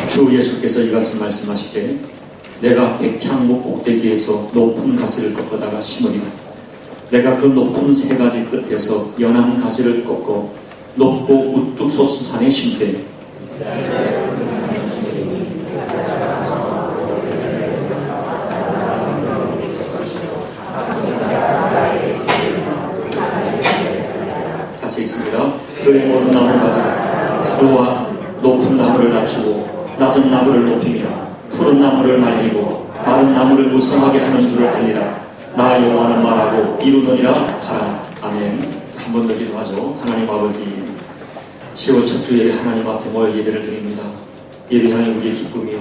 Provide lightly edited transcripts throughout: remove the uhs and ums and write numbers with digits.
주 예수께서 이같이 말씀하시되 내가 백향목 꼭대기에서 높은 가지를 꺾어다가 심으리라. 내가 그 높은 세 가지 끝에서 연한 가지를 꺾어 높고 우뚝 솟은 산에 심되 같이 있습니다. 들의 모든 나무 가지가 하루와 높은 나무를 낮추고 낮은 나무를 높이며 푸른 나무를 말리고 마른 나무를 무성하게 하는 줄을 알리라. 나 여호와는 말하고 이루느니라 하라. 아멘. 한 번 더 기도하죠. 하나님 아버지, 10월 첫 주 예배 하나님 앞에 모여 예배를 드립니다. 예배하는 우리의 기쁨이요,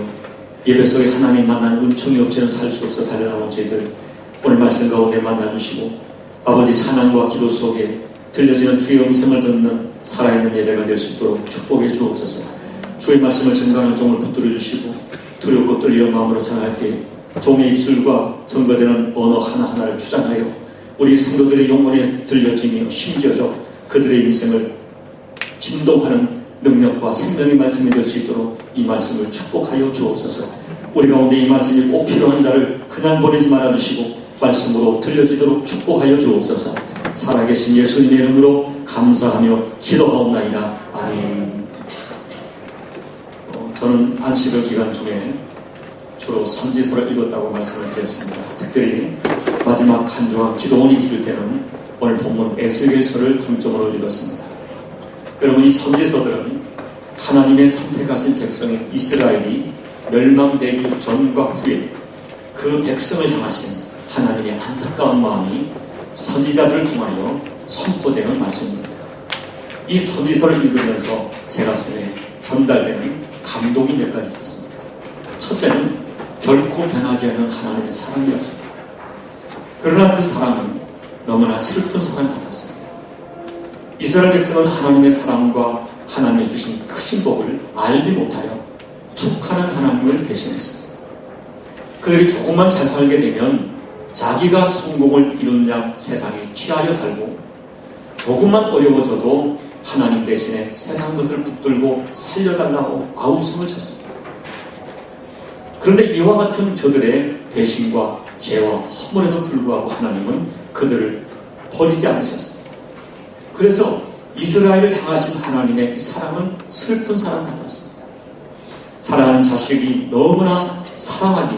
예배 속에 하나님 만난 은총이 없이는 살 수 없어 달려나온 저희들 오늘 말씀 가운데 만나주시고 아버지 찬양과 기도 속에 들려지는 주의 음성을 듣는 살아있는 예배가 될 수 있도록 축복해 주옵소서. 주의 말씀을 증거하는 종을 붙들어 주시고 두렵고 떨리는 마음으로 전할 때 종의 입술과 증거되는 언어 하나하나를 주장하여 우리 성도들의 영혼에 들려지며 심겨져 그들의 인생을 진동하는 능력과 생명의 말씀이 될 수 있도록 이 말씀을 축복하여 주옵소서. 우리 가운데 이 말씀이 꼭 필요한 자를 그냥 보내지 말아주시고 말씀으로 들려지도록 축복하여 주옵소서. 살아계신 예수님의 이름으로 감사하며 기도하옵나이다. 아멘. 저는 안식일 기간 중에 주로 선지서를 읽었다고 말씀을 드렸습니다. 특별히 마지막 한 주와 기도원이 있을 때는 오늘 본문 에스겔서를 중점으로 읽었습니다. 여러분, 이 선지서들은 하나님의 선택하신 백성인 이스라엘이 멸망되기 전과 후에 그 백성을 향하신 하나님의 안타까운 마음이 선지자들을 통하여 선포되는 말씀입니다. 이 선지서를 읽으면서 제 가슴에 전달되는 감동이 몇 가지 있었습니다. 첫째는 결코 변하지 않는 하나님의 사랑이었습니다. 그러나 그 사랑은 너무나 슬픈 사랑 같았습니다. 이스라엘 백성은 하나님의 사랑과 하나님의 주신 크신 복을 알지 못하여 툭하는 하나님을 배신했습니다. 그들이 조금만 잘 살게 되면 자기가 성공을 이룬 양 세상에 취하여 살고 조금만 어려워져도 하나님 대신에 세상 것을 붙들고 살려달라고 아우성을 쳤습니다. 그런데 이와 같은 저들의 배신과 죄와 허물에도 불구하고 하나님은 그들을 버리지 않으셨습니다. 그래서 이스라엘을 향하신 하나님의 사랑은 슬픈 사랑 같았습니다. 사랑하는 자식이 너무나 사랑하니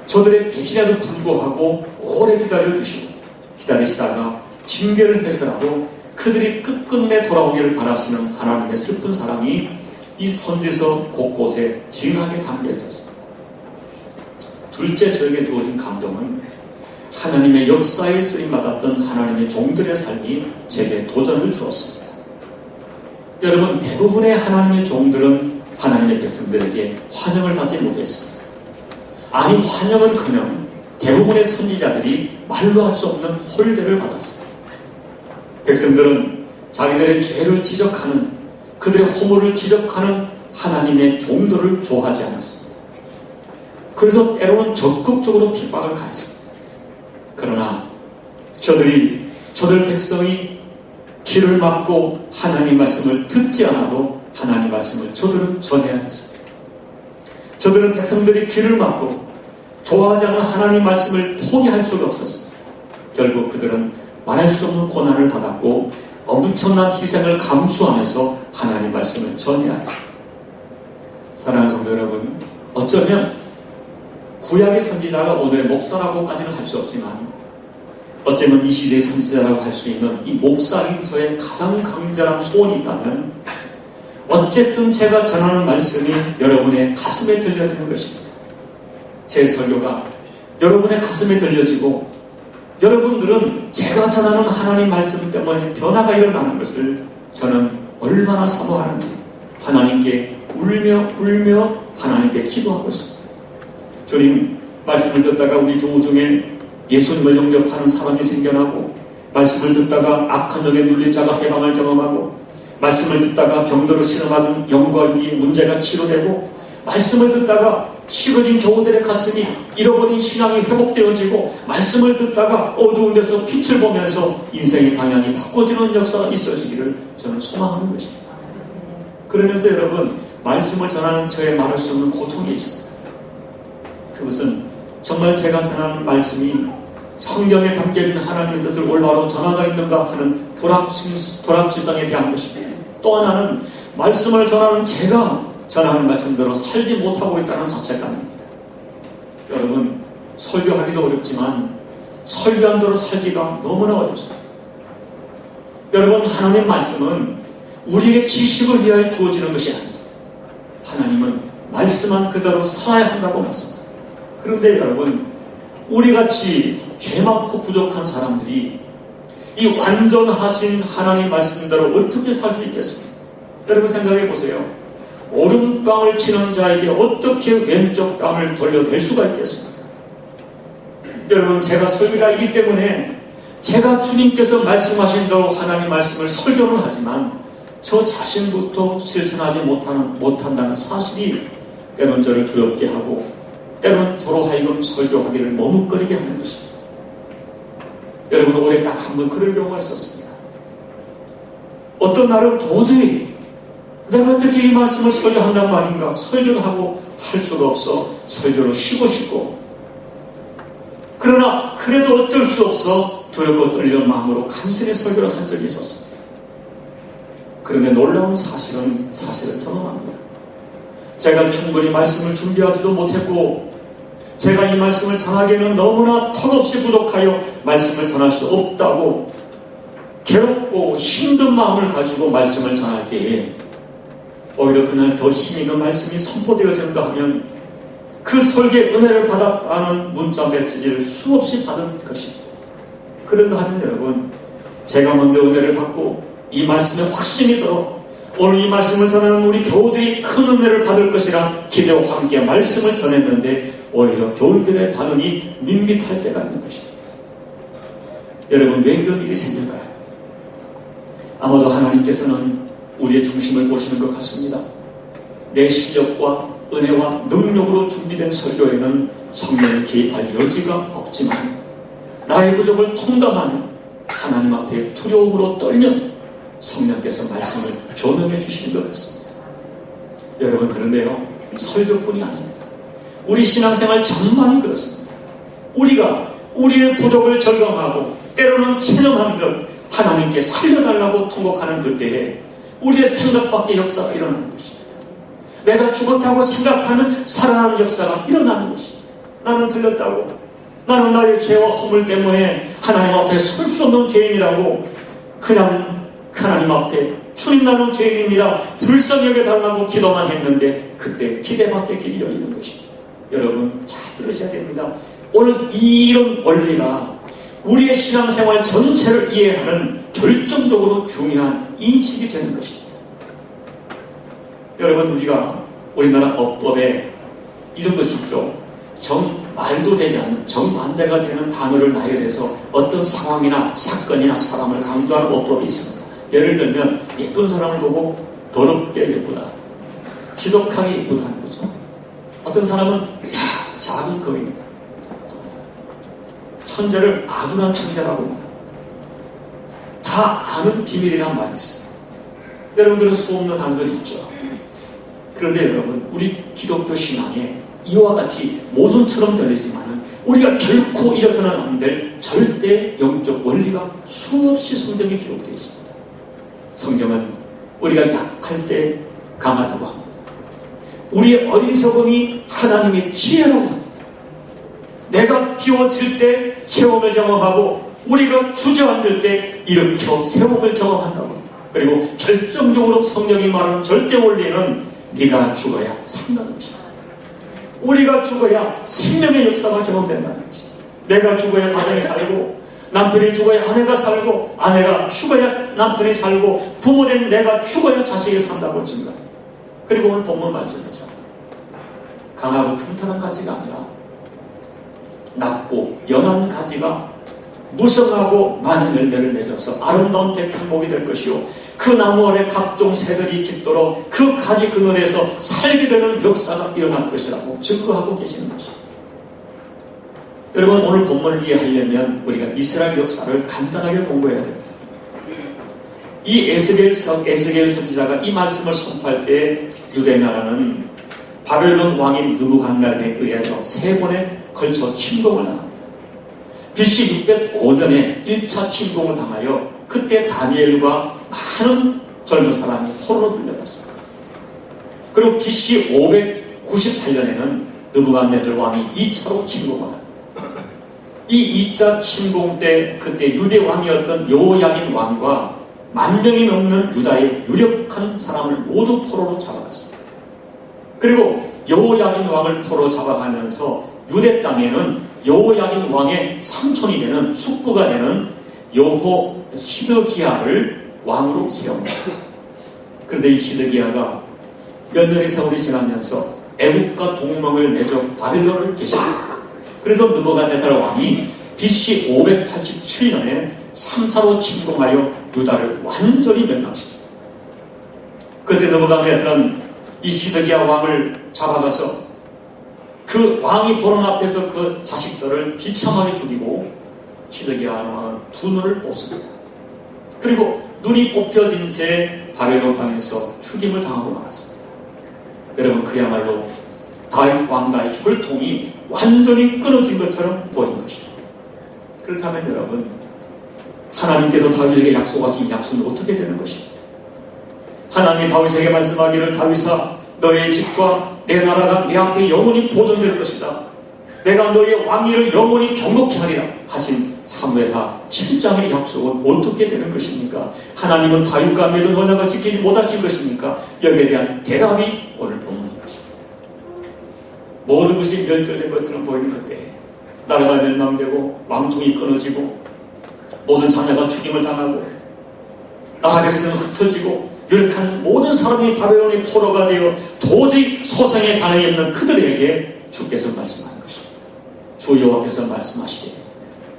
저들의 배신에도 불구하고 오래 기다려주시고 기다리시다가 징계를 해서라도 그들이 끝끝내 돌아오기를 바라시는 하나님의 슬픈 사랑이 이 선지서 곳곳에 진하게 담겨 있었습니다. 둘째, 저에게 주어진 감동은 하나님의 역사에 쓰임받았던 하나님의 종들의 삶이 제게 도전을 주었습니다. 여러분, 대부분의 하나님의 종들은 하나님의 백성들에게 환영을 받지 못했습니다. 아니, 환영은커녕 대부분의 선지자들이 말로 할 수 없는 홀대를 받았습니다. 백성들은 자기들의 죄를 지적하는, 그들의 허물을 지적하는 하나님의 종들을 좋아하지 않았습니다. 그래서 때로는 적극적으로 핍박을 가했습니다. 그러나 저들 백성이 귀를 막고 하나님 말씀을 듣지 않아도 하나님 말씀을 저들은 전해야 했습니다. 저들은 백성들이 귀를 막고 좋아하지 않는 하나님 말씀을 포기할 수가 없었습니다. 결국 그들은 말할 수 없는 고난을 받았고 엄청난 희생을 감수하면서 하나님 말씀을 전해야 했습니다. 사랑하는 성도 여러분, 어쩌면 구약의 선지자가 오늘의 목사라고까지는 할 수 없지만 어쩌면 이 시대의 선지자라고 할 수 있는 이 목사인 저의 가장 강렬한 소원이 있다면 어쨌든 제가 전하는 말씀이 여러분의 가슴에 들려지는 것입니다. 제 설교가 여러분의 가슴에 들려지고 여러분들은 제가 전하는 하나님 말씀 때문에 변화가 일어나는 것을 저는 얼마나 사모하는지 하나님께 울며 하나님께 기도하고 있습니다. 주님, 말씀을 듣다가 우리 교우 중에 예수님을 영접하는 사람이 생겨나고 말씀을 듣다가 악한 영에 눌린 자가 해방을 경험하고 말씀을 듣다가 병들어 치료받은 영과 육의 문제가 치료되고 말씀을 듣다가 식어진 교우들의 가슴이 잃어버린 신앙이 회복되어지고 말씀을 듣다가 어두운 데서 빛을 보면서 인생의 방향이 바꿔지는 역사가 있어지기를 저는 소망하는 것입니다. 그러면서 여러분, 말씀을 전하는 저의 말할 수 없는 고통이 있습니다. 그것은 정말 제가 전하는 말씀이 성경에 담겨진 하나님의 뜻을 올바로 전하고 있는가 하는 불확실성에 대한 것입니다. 또 하나는 말씀을 전하는 제가 전하는 말씀대로 살지 못하고 있다는 자책감입니다. 여러분, 설교하기도 어렵지만 설교한 대로 살기가 너무나 어렵습니다. 여러분, 하나님의 말씀은 우리에게 지식을 위하여 주어지는 것이 아닙니다. 하나님은 말씀한 그대로 살아야 한다고 말씀합니다. 그런데 여러분, 우리같이 죄 많고 부족한 사람들이 이 완전하신 하나님 말씀대로 어떻게 살 수 있겠습니까? 여러분 생각해 보세요. 오른뺨을 치는 자에게 어떻게 왼쪽 뺨을 돌려댈 수가 있겠습니까? 여러분, 제가 설교자이기 때문에 제가 주님께서 말씀하신 대로 하나님 말씀을 설교는 하지만 저 자신부터 실천하지 못한다는 사실이 때론 저를 두렵게 하고 때론 저로 하여금 설교하기를 머뭇거리게 하는 것입니다. 여러분, 올해 딱 한 번 그런 경우가 있었습니다. 어떤 날은 도저히 내가 어떻게 이 말씀을 설교한단 말인가, 설교를 하고 할 수가 없어 설교를 쉬고 싶고, 그러나 그래도 어쩔 수 없어 두렵고 떨리는 마음으로 간신히 설교를 한 적이 있었습니다. 그런데 놀라운 사실을 경험합니다. 제가 충분히 말씀을 준비하지도 못했고 제가 이 말씀을 전하기에는 너무나 턱없이 부족하여 말씀을 전할 수 없다고 괴롭고 힘든 마음을 가지고 말씀을 전할 때에 오히려 그날 더 힘있는 말씀이 선포되어진다 하면 그 설교의 은혜를 받았다는 문자 메시지를 수없이 받은 것입니다. 그런가 하면 여러분, 제가 먼저 은혜를 받고 이 말씀에 확신이 들어 오늘 이 말씀을 전하는 우리 교우들이 큰 은혜를 받을 것이라 기대와 함께 말씀을 전했는데 오히려 교우들의 반응이 밋밋할 때가 있는 것입니다. 여러분, 왜 이런 일이 생길까요? 아마도 하나님께서는 우리의 중심을 보시는 것 같습니다. 내 실력과 은혜와 능력으로 준비된 설교에는 성령이 개입할 여지가 없지만 나의 부족을 통감하는 하나님 앞에 두려움으로 떨면 성령께서 말씀을 조명해 주시는 것 같습니다. 여러분, 그런데요, 설교뿐이 아닙니다. 우리 신앙생활 전반이 그렇습니다. 우리가 우리의 부족을 절감하고 때로는 체념한 것 하나님께 살려달라고 통곡하는 그때에 우리의 생각 밖의 역사가 일어나는 것입니다. 내가 죽었다고 생각하는 살아나는 역사가 일어나는 것입니다. 나는 틀렸다고, 나는 나의 죄와 허물 때문에 하나님 앞에 설 수 없는 죄인이라고 그냥 하나님 앞에 주님, 나는 죄인입니다, 불쌍히 여겨달라고 기도만 했는데 그때 기대 밖의 길이 열리는 것입니다. 여러분, 잘 들으셔야 됩니다. 오늘 이런 원리가 우리의 신앙생활 전체를 이해하는 결정적으로 중요한 인식이 되는 것입니다. 여러분, 우리나라 어법에 이런 것이 있죠. 말도 되지 않는 정반대가 되는 단어를 나열해서 어떤 상황이나 사건이나 사람을 강조하는 어법이 있습니다. 예를 들면 예쁜 사람을 보고 더럽게 예쁘다, 지독하게 예쁘다는 거죠. 어떤 사람은 작은 거입니다. 천재를 아둔한 천재라고 합니다. 다 아는 비밀이란 말이 있어요. 여러분들은 수없는 단어들이 있죠. 그런데 여러분, 우리 기독교 신앙에 이와 같이 모순처럼 들리지만 우리가 결코 잊어서는 안 될 절대 영적 원리가 수없이 성경에 기록되어 있습니다. 성경은 우리가 약할 때 강하다고 합니다. 우리의 어리석음이 하나님의 지혜라고 합니다. 내가 비워질 때 체험을 경험하고 우리가 주저앉을 때 일으켜 세움을 경험한다고 합니다. 그리고 결정적으로 성경이 말하는 절대 원리는 네가 죽어야 산다는 것입니다. 우리가 죽어야 생명의 역사가 경험된다는 것입니다. 내가 죽어야 가정이 살고, 남편이 죽어야 아내가 살고, 아내가 죽어야 남편이 살고, 부모된 내가 죽어야 자식이 산다고 했습니다. 그리고 오늘 본문 말씀에서 강하고 튼튼한 가지가 아니라 낮고 연한 가지가 무성하고 많은 열매를 맺어서 아름다운 백향목이 될 것이요, 그 나무 아래 각종 새들이 깃도록 그 가지 그늘에서 살게 되는 역사가 일어날 것이라고 증거하고 계시는 것입니다. 여러분, 오늘 본문을 이해하려면 우리가 이스라엘 역사를 간단하게 공부해야 됩니다. 이 에스겔 선지자가 이 말씀을 선포할 때 유대 나라는 바벨론 왕인 느부갓네살에 의해서 3번에 걸쳐 침공을 당합니다. BC 605년에 1차 침공을 당하여 그때 다니엘과 많은 젊은 사람이 포로로 끌려갔습니다. 그리고 BC 598년에는 느부갓네살 왕이 2차로 침공을 합니다. 이 2차 침공 때 그때 유대 왕이었던 여호야긴 왕과 10,000명이 넘는 유다의 유력한 사람을 모두 포로로 잡아갔습니다. 그리고 여호야긴 왕을 포로 잡아가면서 유대 땅에는 여호야긴 왕의 삼촌이 되는 숙부가 되는 시드기야를 왕으로 세웁니다. 그런데 이 시드기야가 몇 년의 세월이 지나면서 애국과 동盟을 맺어 바빌론을 계십니다. 그래서 느부갓네살 왕이 BC 587년에 3차로 침공하여 유다를 완전히 멸망시킵니다. 그때 느부갓네살은 이 시드기야 왕을 잡아가서 그 왕이 보는 앞에서 그 자식들을 비참하게 죽이고 시드기야 왕은 2눈을 뽑습니다. 그리고 눈이 뽑혀진 채 바벨론 땅에서 죽임을 당하고 말았습니다. 여러분, 그야말로 다윗 왕가의 혈통이 완전히 끊어진 것처럼 보인 것입니다. 그렇다면 여러분, 하나님께서 다윗에게 약속하신 약속은 어떻게 되는 것입니까? 하나님이 다윗에게 말씀하기를, 다윗아, 너의 집과 내 나라가 내 앞에 영원히 보존될 것이다. 내가 너의 왕위를 영원히 경고케 하리라 하신 사무엘하 7장의 약속은 어떻게 되는 것입니까? 하나님은 다윗과 맺은 언약을 지키지 못하신 것입니까? 여기에 대한 대답이 오늘 본문인 것입니다. 모든 것이 멸절된 것처럼 보이는 그때 나라가 멸망되고 왕통이 끊어지고 모든 자녀가 죽임을 당하고 나라 백성은 흩어지고 유력한 모든 사람이 바벨론의 포로가 되어 도저히 소생에 반응이 없는 그들에게 주께서 말씀하는 것입니다. 주 여호와께서 말씀하시되,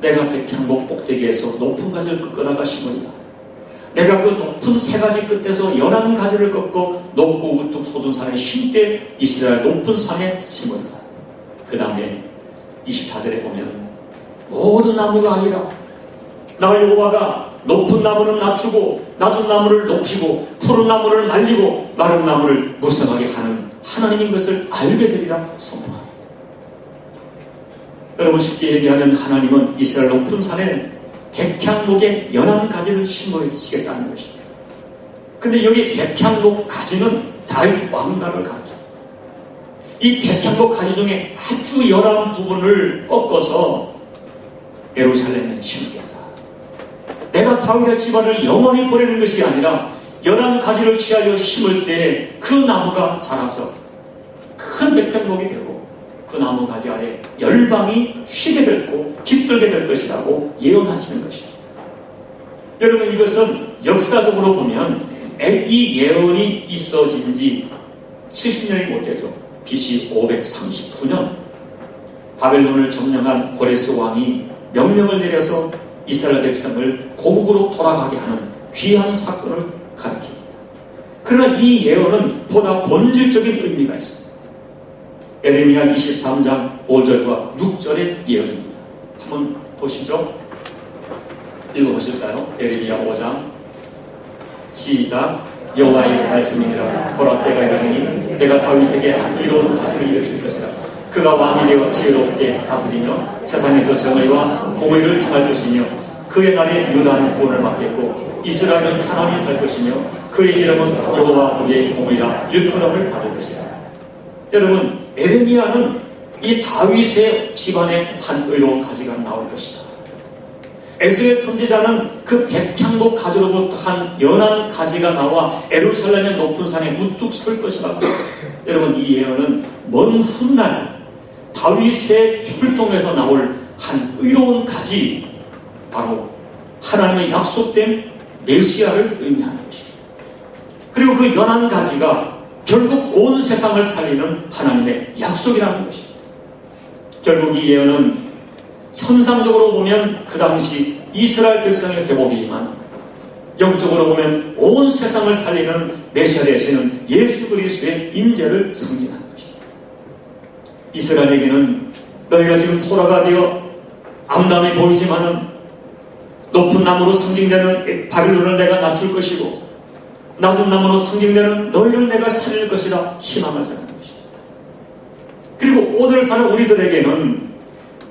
내가 백향목 꼭대기에서 높은 가지를 꺾어다가 심으리라. 내가 그 높은 3가지 끝에서 연한 가지를 꺾고 높고 우뚝 솟은 산에 심되 이스라엘 높은 산에 심으리라. 그 다음에 24절에 보면 모든 나무가 아니라 나 여호와가 높은 나무는 낮추고 낮은 나무를 높이고 푸른 나무를 말리고 마른 나무를 무성하게 하는 하나님인 것을 알게 되리라 선포합니다. 여러분, 쉽게 얘기하면 하나님은 이스라엘 높은 산에 백향목의 연한 가지를 심으시겠다는 것입니다. 근데 여기 백향목 가지는 다윗 왕가를 가리킵니다. 이 백향목 가지 중에 아주 연한 부분을 꺾어서 예루살렘에 심겠다. 내가 다윗의 집안을 영원히 보내는 것이 아니라 연한 가지를 취하여 심을 때 그 나무가 자라서 큰 백향목이 되고 그 나무 가지 아래 열방이 쉬게 됐고 깃들게 될 것이라고 예언하시는 것입니다. 여러분, 이것은 역사적으로 보면 이 예언이 있어진 지 70년이 못 되죠. BC 539년 바벨론을 점령한 고레스 왕이 명령을 내려서 이스라엘 백성을 고국으로 돌아가게 하는 귀한 사건을 가리킵니다. 그러나 이 예언은 보다 본질적인 의미가 있습니다. 에레미야 23장 5절과 6절의 예언입니다. 한번 보시죠. 읽어보실까요? 에레미야 5장 시작. 여호와의 말씀이니라. 보라, 때가 이르니 내가 다윗에게 한 의로운 가지를 일으킬 것이라. 그가 왕이 되어 지혜롭게 다스리며 세상에서 정의와 공의를 행할 것이며 그의 날에 유다는 구원을 받겠고 이스라엘은 가난히 살 것이며 그의 이름은 여호와 우리의 공의라 일컬음을 받을 것이다. 여러분, 에레미야는 이 다윗의 집안에 한 의로운 가지가 나올 것이다. 에스겔 선지자는 그 백향목 가지로부터 한 연한 가지가 나와 예루살렘의 높은 산에 우뚝 설 것이라고 했습니다. 여러분, 이 예언은 먼 훗날 다윗의 혈통에서 나올 한 의로운 가지, 바로 하나님의 약속된 메시아를 의미하는 것입니다. 그리고 그 연한 가지가 결국 온 세상을 살리는 하나님의 약속이라는 것입니다. 결국 이 예언은 천상적으로 보면 그 당시 이스라엘 백성의 회복이지만 영적으로 보면 온 세상을 살리는 메시아 되시는 예수 그리스도의 임재를 상징하는 것입니다. 이스라엘에게는 너희가 지금 포로가 되어 암담해 보이지만은 높은 나무로 상징되는 바빌론을 내가 낮출 것이고 낮은 나무로 상징되는 너희를 내가 살릴 것이라 희망을 전하는 것입니다. 그리고 오늘 사는 우리들에게는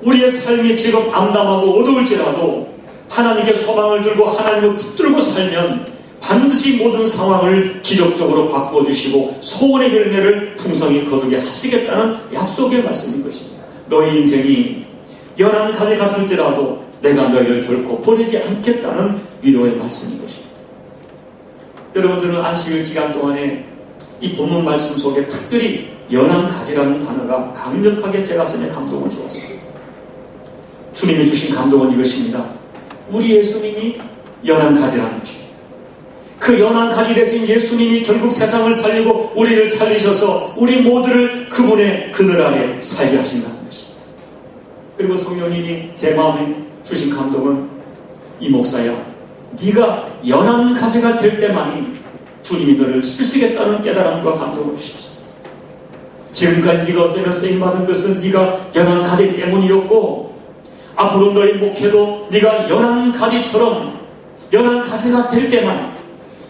우리의 삶이 지금 암담하고 어두울지라도 하나님께 소망을 들고 하나님을 붙들고 살면 반드시 모든 상황을 기적적으로 바꿔주시고 소원의 열매를 풍성히 거두게 하시겠다는 약속의 말씀인 것입니다. 너희 인생이 연한 가지 같을지라도 내가 너희를 결코 버리지 않겠다는 위로의 말씀인 것입니다. 여러분, 저는 안식일 기간 동안에 이 본문 말씀 속에 특별히 연한 가지라는 단어가 강력하게 제 가슴에 감동을 주었습니다. 주님이 주신 감동은 이것입니다. 우리 예수님이 연한 가지라는 것입니다. 그 연한 가지 되신 예수님이 결국 세상을 살리고 우리를 살리셔서 우리 모두를 그분의 그늘 아래 살게 하신다는 것입니다. 그리고 성령님이 제 마음에 주신 감동은 이 목사야, 네가 연한 가지가 될 때만이 주님이 너를 쓰시겠다는 깨달음과 감동을 주셨습니다. 지금까지 네가 어쩌면 쓰임받은 것은 네가 연한 가지 때문이었고 앞으로 너의 목회도 네가 연한 가지처럼 연한 가지가 될 때만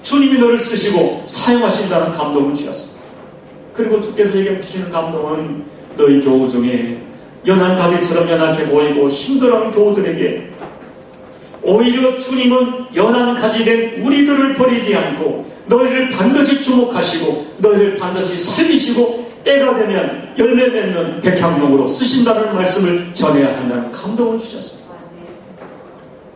주님이 너를 쓰시고 사용하신다는 감동을 주셨습니다. 그리고 주께서 얘기해 주시는 감동은 너희 교우 중에 연한 가지처럼 연약해 보이고 힘들어하는 교우들에게 오히려 주님은 연한 가지 된 우리들을 버리지 않고 너희를 반드시 주목하시고 너희를 반드시 살리시고 때가 되면 열매 맺는 백향목으로 쓰신다는 말씀을 전해야 한다는 감동을 주셨습니다.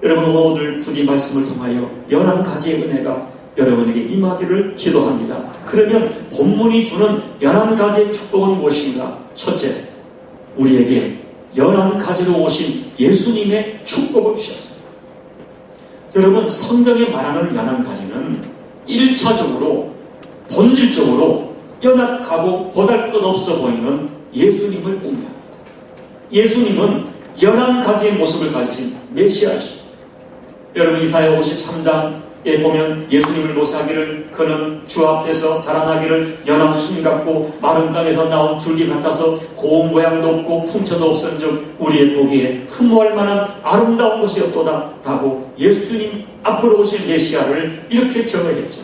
여러분, 오늘 부디 말씀을 통하여 연한 가지의 은혜가 여러분에게 임하기를 기도합니다. 그러면 본문이 주는 연한 가지의 축복은 무엇인가? 첫째, 우리에게 연한 가지로 오신 예수님의 축복을 주셨습니다. 여러분, 성경에 말하는 연한 가지는 1차적으로 본질적으로 연약하고 보잘것없어 보이는 예수님을 의미합니다. 예수님은 연한 가지의 모습을 가지신 메시아이십니다. 여러분, 이사야 53장에 보면 예수님을 모시하기를 그는 주 앞에서 자라나기를 연한 순 같고 마른 땅에서 나온 줄기 같아서 고운 모양도 없고 풍처도 없은즉 우리의 보기에 흠모할 만한 아름다운 것이었도다 라고 예수님 앞으로 오실 메시아를 이렇게 정의했죠.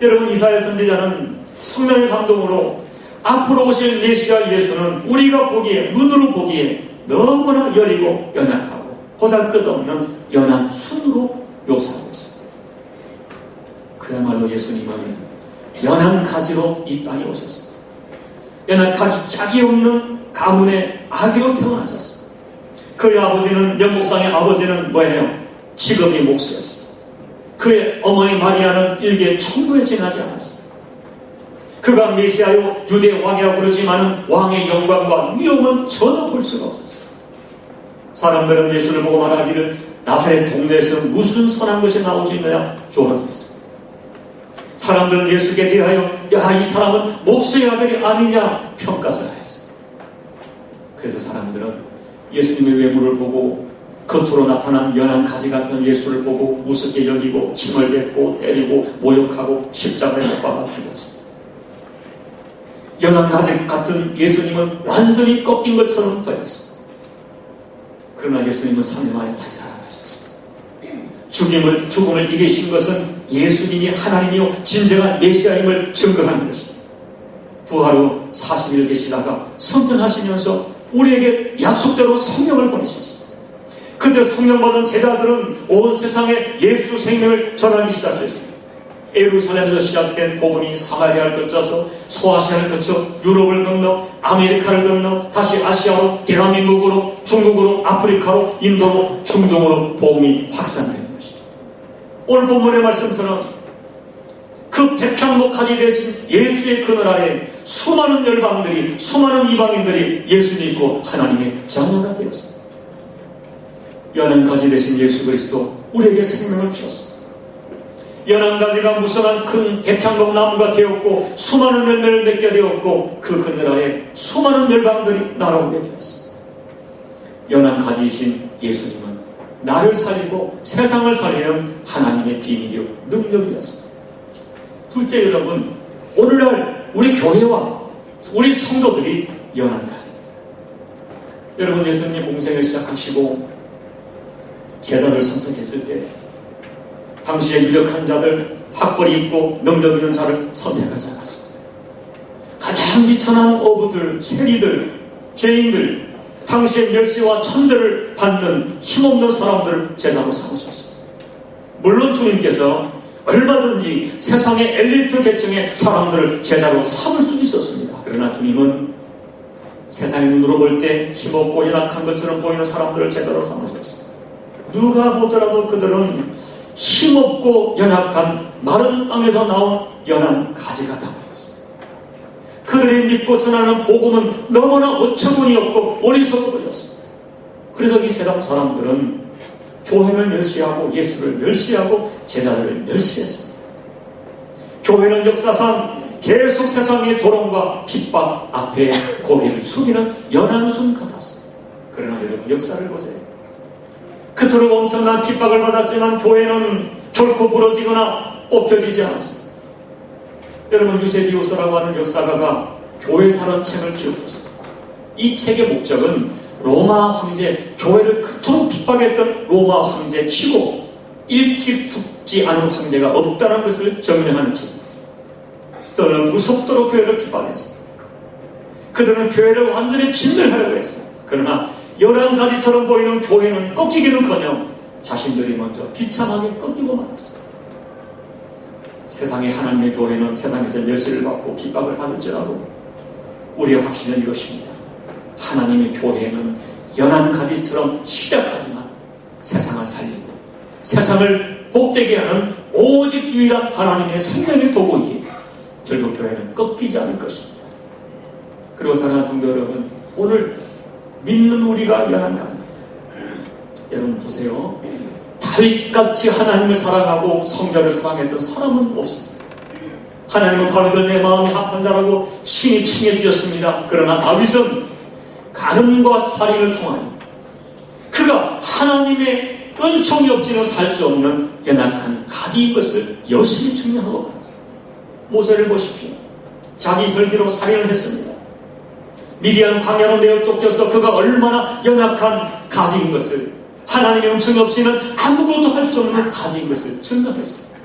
여러분, 이사야 선지자는 성령의 감동으로 앞으로 오실 메시아 예수는 우리가 보기에, 눈으로 보기에 너무나 여리고 연약하고 보잘것없는 연한 순으로 묘사하고 있습니다. 그야말로 예수님은 연한 가지로 이 땅에 오셨습니다. 연한 가지 짝이 없는 가문의 아기로 태어나셨습니다. 그의 아버지는, 명목상의 아버지는 뭐예요? 직업이 목수였습니다. 그의 어머니 마리아는 일개 총부에 지나지 않았습니다. 그가 메시아요 유대 왕이라고 그러지만은 왕의 영광과 위엄은 전혀 볼 수가 없었어요. 사람들은 예수를 보고 말하기를 나사렛 동네에서 무슨 선한 것이 나올 수 있느냐 조롱했습니다. 사람들은 예수께 대하여 야, 이 사람은 목수의 아들이 아니냐 평가를 했습니다. 그래서 사람들은 예수님의 외모를 보고 겉으로 나타난 연한 가지 같은 예수를 보고 우습게 여기고 침을 뱉고 때리고 모욕하고 십자가에 못 박아 죽였습니다. 연한 가지 같은 예수님은 완전히 꺾인 것처럼 보였습니다. 그러나 예수님은 3일 만에 다시 살아나셨습니다. 죽음을 이기신 것은 예수님이 하나님이요 진정한 메시아임을 증거하는 것입니다. 부활 후 40일 계시다가 성전하시면서 우리에게 약속대로 성령을 보내셨습니다. 그때 성령 받은 제자들은 온 세상에 예수 생명을 전하기 시작했습니다. 예루살렘에서 시작된 복음이 사마리아를 거쳐서 소아시아를 거쳐 유럽을 건너 아메리카를 건너 다시 아시아로 대한민국으로 중국으로 아프리카로 인도로 중동으로 복음이 확산되는 것입니다. 오늘 본문의 말씀처럼 그 백향목하지 되신 예수의 그늘 아래 수많은 열방들이 수많은 이방인들이 예수 믿고 하나님의 자녀가 되었습니다. 연한 가지 되신 예수 그리스도 우리에게 생명을 주셨습니다. 연한 가지가 무성한 큰 백향목 나무가 되었고 수많은 열매를 맺게 되었고 그 그늘 아래 수많은 열방들이 날아오게 되었습니다. 연한 가지이신 예수님은 나를 살리고 세상을 살리는 하나님의 비밀이요 능력이었습니다. 둘째, 여러분, 오늘날 우리 교회와 우리 성도들이 연한 가지입니다. 여러분, 예수님이 공생을 시작하시고 제자들 선택했을 때 당시의 유력한 자들 학벌이 있고 능력 있는 자를 선택하지 않았습니다. 가장 비천한 어부들, 세리들, 죄인들, 당시의 멸시와 천대를 받는 힘없는 사람들을 제자로 삼으셨습니다. 물론 주님께서 얼마든지 세상의 엘리트 계층의 사람들을 제자로 삼을 수 있었습니다. 그러나 주님은 세상의 눈으로 볼 때 힘없고 연약한 것처럼 보이는 사람들을 제자로 삼으셨습니다. 누가 보더라도 그들은 힘없고 연약한 마른 땅에서 나온 연한 가지 같아 보였습니다. 그들이 믿고 전하는 복음은 너무나 어처구니 없고 어리석어 보였습니다. 그래서 이 세상 사람들은 교회를 멸시하고 예수를 멸시하고 제자들을 멸시했습니다. 교회는 역사상 계속 세상의 조롱과 핍박 앞에 고개를 숙이는 연한 순 같았습니다. 그러나 여러분 역사를 보세요. 그토록 엄청난 핍박을 받았지만 교회는 결코 부러지거나 뽑혀지지 않았습니다. 여러분 유세비우스라고 하는 역사가가 교회사라는 책을 기록했습니다. 이 책의 목적은 로마 황제, 교회를 그토록 핍박했던 로마 황제 치고 일찍 죽지 않은 황제가 없다는 것을 증명하는 책입니다. 저는 무섭도록 교회를 핍박했습니다. 그들은 교회를 완전히 진멸하려고 했습니다. 그러나 11가지처럼 보이는 교회는 꺾이기는커녕 자신들이 먼저 비참하게 꺾이고 말았습니다. 세상의 하나님의 교회는 세상에서 멸시를 받고 핍박을 받을지라도 우리의 확신은 이것입니다. 하나님의 교회는 연한 가지처럼 시작하지만 세상을 살리고 세상을 복되게 하는 오직 유일한 하나님의 생명의 도구이기에 결국 교회는 꺾이지 않을 것입니다. 그리고 사랑하는 성도 여러분, 오늘 믿는 우리가 연한 가입니다. 여러분 보세요. 다윗같이 하나님을 사랑하고 성자를 사랑했던 사람은 없습니다. 하나님은 다윗을 내 마음이 합한 자라고 친히 칭해 주셨습니다. 그러나 다윗은 간음과 살인을 통하여 그가 하나님의 은총이 없이는 살 수 없는 연약한 가지인 것을 여실히 증명하고 말았습니다. 모세를 보십시오. 자기 혈기로 살인을 했습니다. 미디안 광야로 내어 쫓겨서 그가 얼마나 연약한 가지인 것을, 하나님의 은총 없이는 아무것도 할 수 없는 가지인 것을 증명했습니다.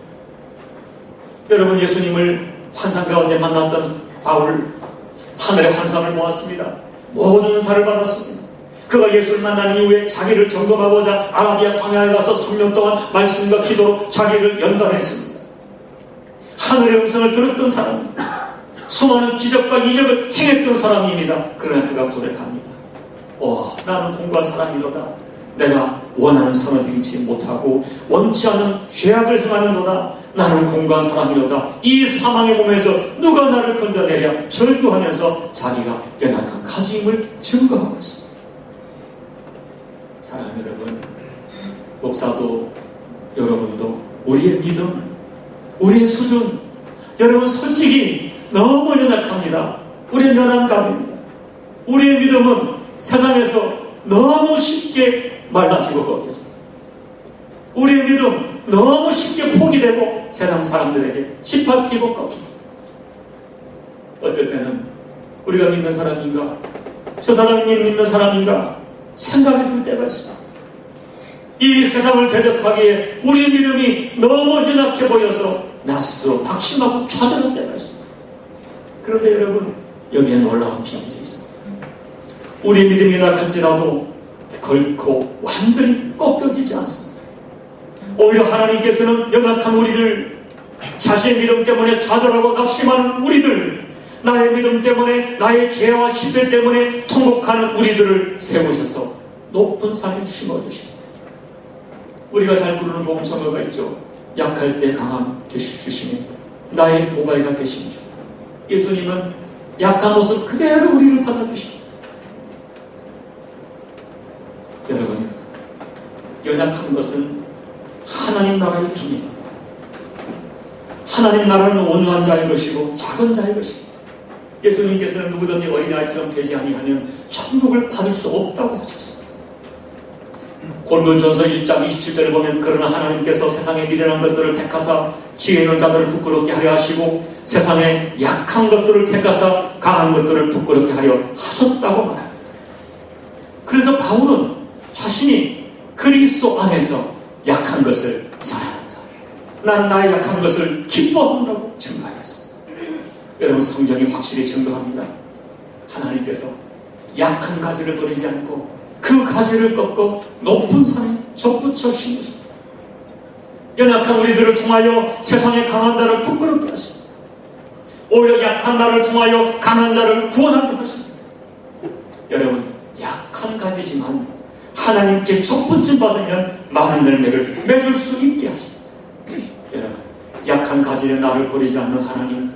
여러분, 예수님을 환상 가운데 만났던 바울, 하늘의 환상을 보았습니다. 모든 은사를 받았습니다. 그가 예수를 만난 이후에 자기를 점검하고자 아라비아 광야에 가서 3년 동안 말씀과 기도로 자기를 연단했습니다. 하늘의 음성을 들었던 사람입니다. 수많은 기적과 이적을 행했던 사람입니다. 그러나 그가 고백합니다. 나는 공부한 사람이로다. 내가 원하는 선을 행치 못하고 원치 않는 죄악을 행하는도다. 나는 공부한 사람이로다. 이 사망의 몸에서 누가 나를 건져내랴 절규하면서 자기가 연약한 가지임을 증거하고 있습니다. 사랑하는 여러분, 목사도 여러분도 우리의 믿음, 우리의 수준, 여러분 솔직히 너무 연약합니다. 우리는 연한 가지입니다. 우리의 믿음은 세상에서 너무 쉽게 말라지고 꺾여집니다. 우리의 믿음 너무 쉽게 포기되고 세상 사람들에게 짓밟히고 꺾입니다. 어떨 때는 우리가 믿는 사람인가, 저 사람이 믿는 사람인가 생각이 들 때가 있습니다. 이 세상을 대적하기에 우리의 믿음이 너무 연약해 보여서 나 스스로 낙심하고 좌절할 때가 있습니다. 그런데 여러분, 여기에 놀라운 비밀이 있습니다. 우리의 믿음이 연약할지라도 결코 완전히 꺾여지지 않습니다. 오히려 하나님께서는 연약한 우리들, 자신의 믿음 때문에 좌절하고 낙심하는 우리들, 나의 믿음 때문에, 나의 죄와 실패 때문에 통곡하는 우리들을 세우셔서 높은 산에 심어주십니다. 우리가 잘 부르는 복음성어가 있죠. 약할 때 강함 주시니 나의 보배가 되신 주. 예수님은 약한 모습 그대로 우리를 받아주십니다. 여러분, 연약한 것은 하나님 나라의 비밀입니다. 하나님 나라는 온유한 자의 것이고 작은 자의 것입니다. 예수님께서는 누구든지 어린아이처럼 되지 아니하면 천국을 받을 수 없다고 하셨습니다. 고린도전서 1장 27절을 보면 그러나 하나님께서 세상에 미련한 것들을 택하사 지혜 있는 자들을 부끄럽게 하려 하시고 세상에 약한 것들을 택하사 강한 것들을 부끄럽게 하려 하셨다고 말합니다. 그래서 바울은 자신이 그리스도 안에서 약한 것을 잘 압니다. 나는 나의 약한 것을 기뻐한다고 증거하였습니다. 여러분, 성경이 확실히 증거합니다. 하나님께서 약한 가지를 버리지 않고 그 가지를 꺾고 높은 산에 접붙여 심으십니다. 연약한 우리들을 통하여 세상의 강한 자를 부끄럽게 하십니다. 오히려 약한 나를 통하여 강한 자를 구원하게 하십니다. 여러분, 약한 가지지만 하나님께 접붙임 받으면 많은 열매를 맺을 수 있게 하십니다. 여러분, 약한 가지된 나를 버리지 않는 하나님,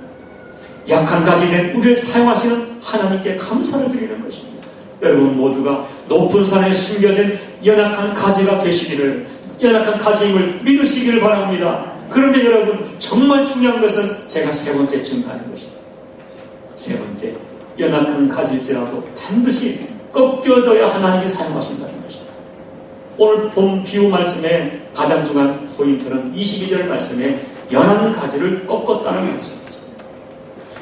약한 가지된 우리를 사용하시는 하나님께 감사를 드리는 것입니다. 여러분 모두가 높은 산에 숨겨진 연약한 가지가 되시기를, 연약한 가지임을 믿으시기를 바랍니다. 그런데 여러분, 정말 중요한 것은 제가 세 번째 증거하는 것입니다. 세 번째, 연약한 가지일지라도 반드시 꺾여져야 하나님이 사용하신다는 것입니다. 오늘 본 비유 말씀의 가장 중요한 포인트는 22절 말씀에 연한 가지를 꺾었다는 말씀입니다.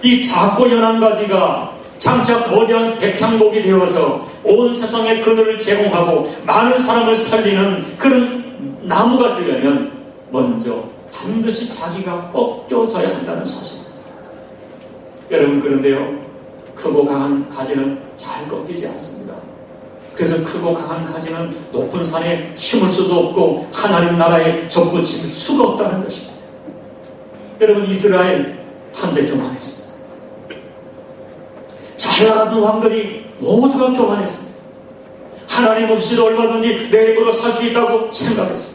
이 작고 연한 가지가 장차 거대한 백향목이 되어서 온 세상에 그늘을 제공하고 많은 사람을 살리는 그런 나무가 되려면 먼저 반드시 자기가 꺾여져야 한다는 사실입니다. 여러분, 그런데요, 크고 강한 가지는 잘 꺾이지 않습니다. 그래서 크고 강한 가지는 높은 산에 심을 수도 없고 하나님 나라에 접붙일 수가 없다는 것입니다. 여러분, 이스라엘 한때 교만했습니다. 잘 나가던 왕들이 모두가 교만했습니다. 하나님 없이도 얼마든지 내 힘으로 살 수 있다고 생각했습니다.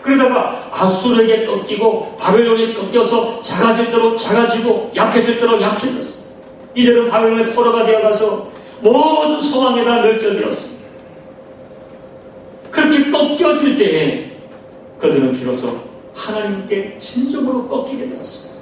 그러다가 아수르에게 꺾이고 바벨론에 꺾여서 작아질 대로 작아지고 약해질 대로 약해졌습니다. 이제는 바벨론의 포로가 되어가서 모든 소망에다 멸절되었습니다. 그렇게 꺾여질 때에 그들은 비로소 하나님께 진정으로 꺾이게 되었습니다.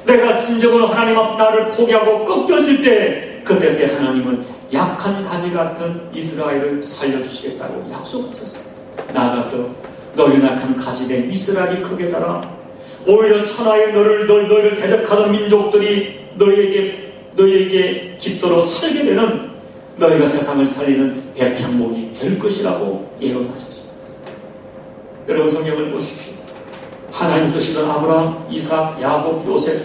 내가 진정으로 하나님 앞 나를 포기하고 꺾여질 때 그때에 하나님은 약한 가지 같은 이스라엘을 살려주시겠다고 약속하셨습니다. 나아가서 너희 약한 가지된 이스라엘이 크게 자라 오히려 천하의 너희를 대적하던 민족들이 너희에게 깃도로 살게 되는 너희가 세상을 살리는 백향목이 될 것이라고 예언하셨습니다. 여러분, 성경을 보십시오. 하나님 쓰시던 아브라함, 이삭, 야곱, 요셉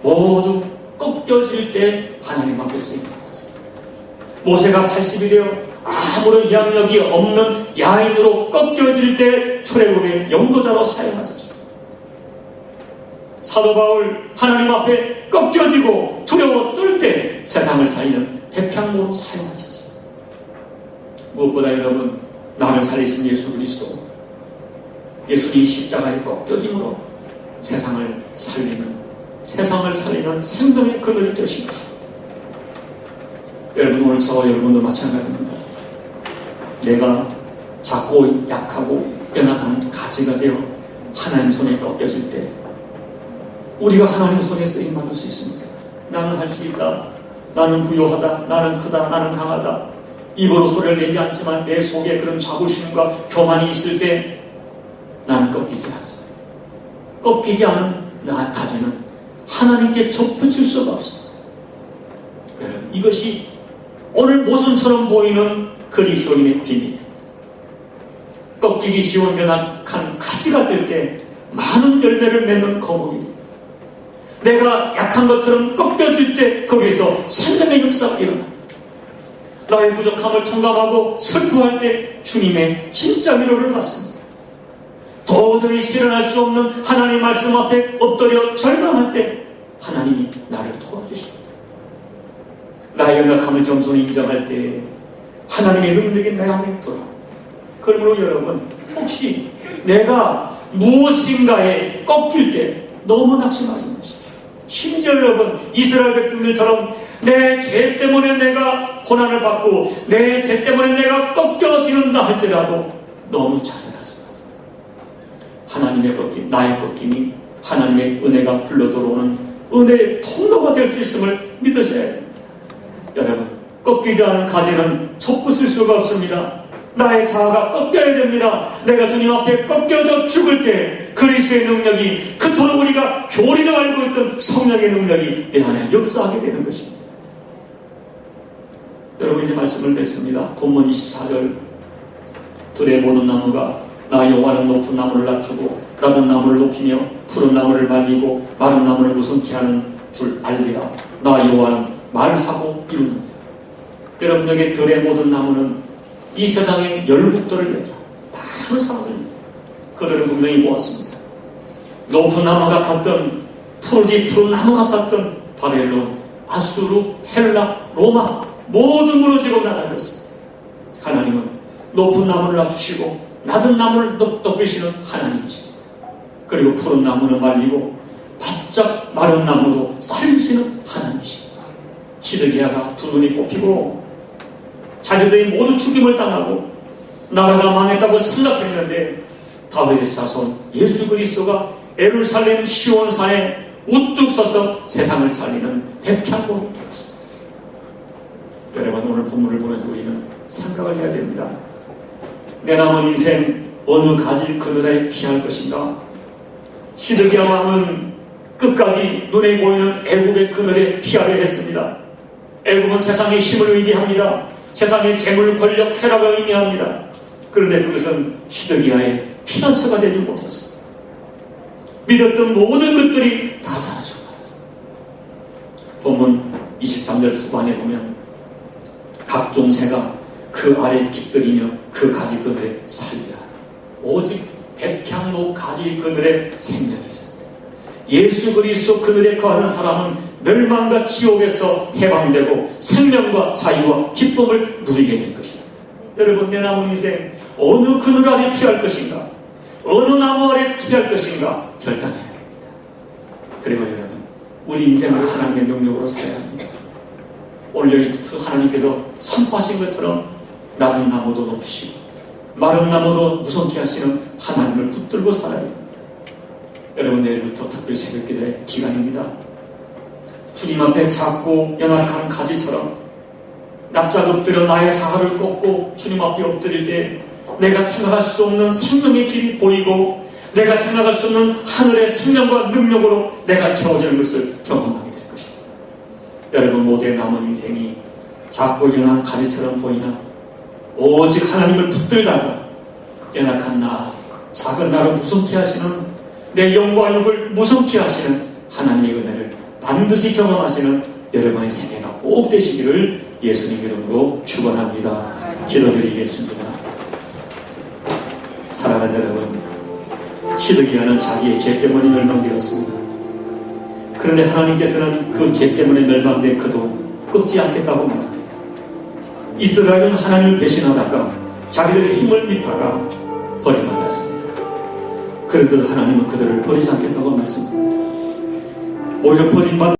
모두 꺾여질 때 하나님 앞에 쓰임받았습니다. 모세가 80이 되어 아무런 양력이 없는 야인으로 꺾여질 때 출애굽의 연도자로 사용하셨습니다. 사도 바울 하나님 앞에 꺾여지고 두려워 떨 때 세상을 살리는 백향목으로 사용하셨습니다. 무엇보다 여러분, 나를 살리신 예수 그리스도, 예수님이 십자가에 꺾여짐으로 세상을 살리는 생명의 그늘이 되신 것입니다. 여러분, 오늘 저와 여러분도 마찬가지입니다. 내가 작고 약하고 연약한 가지가 되어 하나님 손에 꺾여질 때 우리가 하나님 손에 쓰임받을 수 있습니다. 나는 할 수 있다, 나는 부유하다, 나는 크다, 나는 강하다, 입으로 소리를 내지 않지만 내 속에 그런 자부심과 교만이 있을 때 나는 꺾이지 않습니다. 꺾이지 않은 나 가지는 하나님께 접붙일 수가 없습니다. 여러분, 이것이 오늘 모순처럼 보이는 그리스도인의 비밀입니다. 꺾이기 쉬운 연약한 가지가 될 때 많은 열매를 맺는 거목이 됩니다. 내가 약한 것처럼 꺾여질 때 거기서 생명의 역사가 일어납니다. 나의 부족함을 통감하고 슬퍼할 때 주님의 진짜 위로를 받습니다. 도저히 실현할 수 없는 하나님 말씀 앞에 엎드려 절망할 때 하나님이 나를 도와주십니다. 나의 연약함을 겸손히 인정할 때 하나님의 능력이 내 안에 들어옵니다. 그러므로 여러분, 혹시 내가 무엇인가에 꺾일 때 너무 낙심하지 마십시오. 심지어 여러분, 이스라엘 백성들처럼 내 죄 때문에 내가 고난을 받고 내 죄 때문에 내가 꺾여지는다 할지라도 너무 좌절하지 마세요. 하나님의 꺾임, 나의 꺾임이 하나님의 은혜가 흘러 들어오는 은혜의 통로가 될 수 있음을 믿으셔야 됩니다. 여러분, 꺾이지 않은 가지는 접붙일 수가 없습니다. 나의 자아가 꺾여야 됩니다. 내가 주님 앞에 꺾여져 죽을 때 그리스도의 능력이, 그토록 우리가 교리로 알고 있던 성령의 능력이 내 안에 역사하게 되는 것입니다. 여러분, 이제 말씀을 맺습니다. 본문 24절, 들에 모든 나무가 나 여호와는 높은 나무를 낮추고 낮은 나무를 높이며 푸른 나무를 말리고 마른 나무를 무성케 하는 줄 알리라. 나 여호와는 말하고 이루느니라. 여러분, 여기 들의 모든 나무는 이 세상의 열국들을 얘기합니다. 많은 사람들입니다. 그들은 분명히 보았습니다. 높은 나무 같았던, 푸른 나무 같았던 바벨론, 아수르, 헬라, 로마 모두 무너지고 나타났습니다. 하나님은 높은 나무를 낮추시고 낮은 나무를 높이시는 하나님이십니다. 그리고 푸른 나무는 말리고 바짝 마른 나무도 살리시는 하나님이십니다. 시드기야가 두 눈이 뽑히고 자녀들이 모두 죽임을 당하고 나라가 망했다고 생각했는데 다윗의 자손 예수 그리스도가 예루살렘 시온산에 우뚝 서서 세상을 살리는 백향목이 되었습니다. 여러분, 오늘 본문을 보면서 우리는 생각을 해야 됩니다. 내 남은 인생 어느 가지 그늘에 피할 것인가? 시드기야 왕은 끝까지 눈에 보이는 애굽의 그늘에 피하려 했습니다. 애굽은 세상의 힘을 의미합니다. 세상의 재물, 권력, 쾌락을 의미합니다. 그런데 그것은 시드기야의 피난처가 되지 못했습니다. 믿었던 모든 것들이 다 사라지고 말았습니다. 본문 23절 후반에 보면 각종 새가 그 아래 깃들이며 그 가지 그늘에 살리라. 오직 백향목 가지 그늘에 생명이 있습니다. 예수 그리스도 그늘에 거하는 사람은 멸망과 지옥에서 해방되고 생명과 자유와 기쁨을 누리게 될 것입니다. 여러분, 내 남은 인생 어느 그늘 아래 피할 것인가? 어느 나무 아래 피할 것인가? 결단해야 됩니다. 그리고 여러분, 우리 인생을 하나님의 능력으로 살아야 합니다. 오늘 여기 하나님께서 선포하신 것처럼 낮은 나무도 높이시고 마른 나무도 무성케 하시는 하나님을 붙들고 살아야 됩니다. 여러분, 내일부터 특별 새벽기도의 기간입니다. 주님 앞에 작고 연약한 가지처럼 납작 엎드려 나의 자아를 꺾고 주님 앞에 엎드릴 때 내가 생각할 수 없는 생명의 길이 보이고 내가 생각할 수 없는 하늘의 생명과 능력으로 내가 채워지는 것을 경험하게 될 것입니다. 여러분, 모두의 남은 인생이 작고 연한 가지처럼 보이나 오직 하나님을 붙들다가 연약한 나, 작은 나를 무섭게 하시는, 내 영과 육을 무섭게 하시는 하나님의 은혜를 반드시 경험하시는 여러분의 생애가 꼭 되시기를 예수님 이름으로 축원합니다. 기도드리겠습니다. 사랑하는 여러분, 시드기야는 자기의 죄 때문에 멸망되었습니다. 그런데 하나님께서는 그 죄 때문에 멸망된 그도 꺾지 않겠다고 말합니다. 이스라엘은 하나님을 배신하다가 자기들의 힘을 믿다가 버림받았습니다. 그런데도 하나님은 그들을 버리지 않겠다고 말씀합니다. 오히려 버림받은